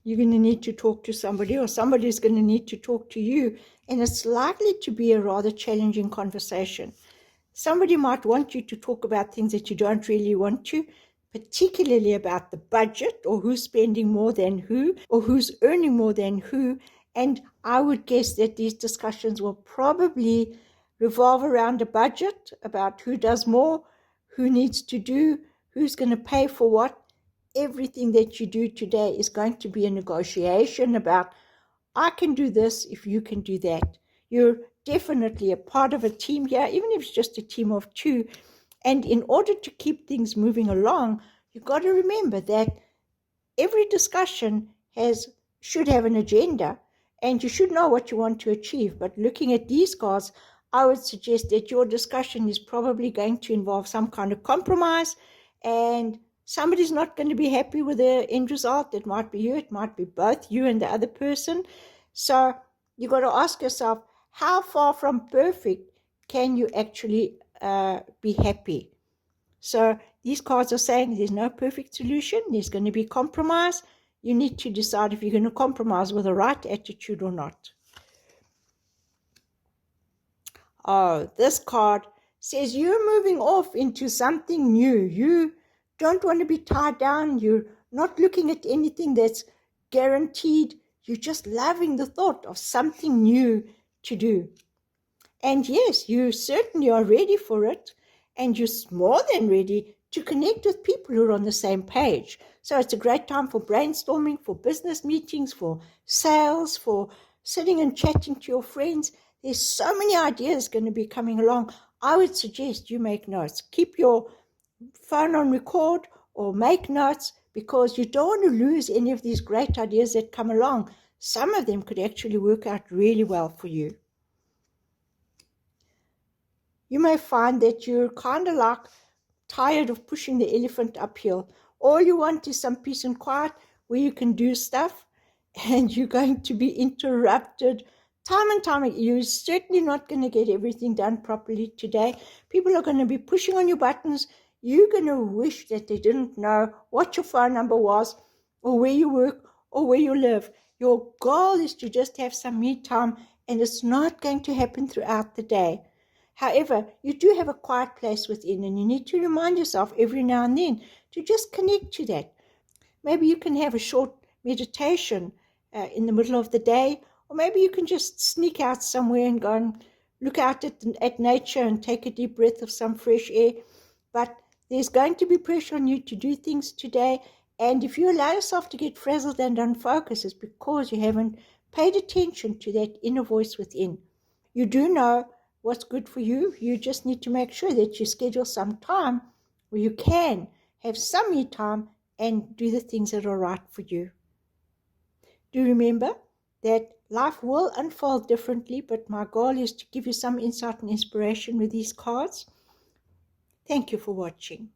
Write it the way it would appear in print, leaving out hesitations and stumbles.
you're going to need to talk to somebody, or somebody's going to need to talk to you, and it's likely to be a rather challenging conversation. Somebody might want you to talk about things that you don't really want to, particularly about the budget, or who's spending more than who, or who's earning more than who. And I would guess that these discussions will probably revolve around a budget, about who does more, who needs to do, who's going to pay for what. Everything that you do today is going to be a negotiation about, I can do this if you can do that. You're definitely a part of a team here, even if it's just a team of two. And in order to keep things moving along, you've got to remember that every discussion should have an agenda, and you should know what you want to achieve. But looking at these cards, I would suggest that your discussion is probably going to involve some kind of compromise, and somebody's not going to be happy with the end result. It might be you, it might be both you and the other person. So you've got to ask yourself, how far from perfect can you actually be happy? So these cards are saying there's no perfect solution. There's going to be compromise. You need to decide if you're going to compromise with the right attitude or not. Oh, this card says you're moving off into something new. You don't want to be tied down. You're not looking at anything that's guaranteed. You're just loving the thought of something new to do. And yes, you certainly are ready for it, and you're more than ready to connect with people who are on the same page. So it's a great time for brainstorming, for business meetings, for sales, for sitting and chatting to your friends. There's so many ideas going to be coming along. I would suggest you make notes. Keep your phone on record or make notes, because you don't want to lose any of these great ideas that come along. Some of them could actually work out really well for you. You may find that you're kind of like tired of pushing the elephant uphill. All you want is some peace and quiet where you can do stuff, and you're going to be interrupted time and time again. You're certainly not going to get everything done properly today. People are going to be pushing on your buttons. You're going to wish that they didn't know what your phone number was, or where you work, or where you live. Your goal is to just have some me time, and it's not going to happen throughout the day. However, you do have a quiet place within, and you need to remind yourself every now and then to just connect to that. Maybe you can have a short meditation in the middle of the day, or maybe you can just sneak out somewhere and go and look out at nature and take a deep breath of some fresh air. But there's going to be pressure on you to do things today, and if you allow yourself to get frazzled and unfocused, it's because you haven't paid attention to that inner voice within. You do know what's good for you. You just need to make sure that you schedule some time where you can have some me time and do the things that are right for you. Do remember that life will unfold differently, but my goal is to give you some insight and inspiration with these cards. Thank you for watching.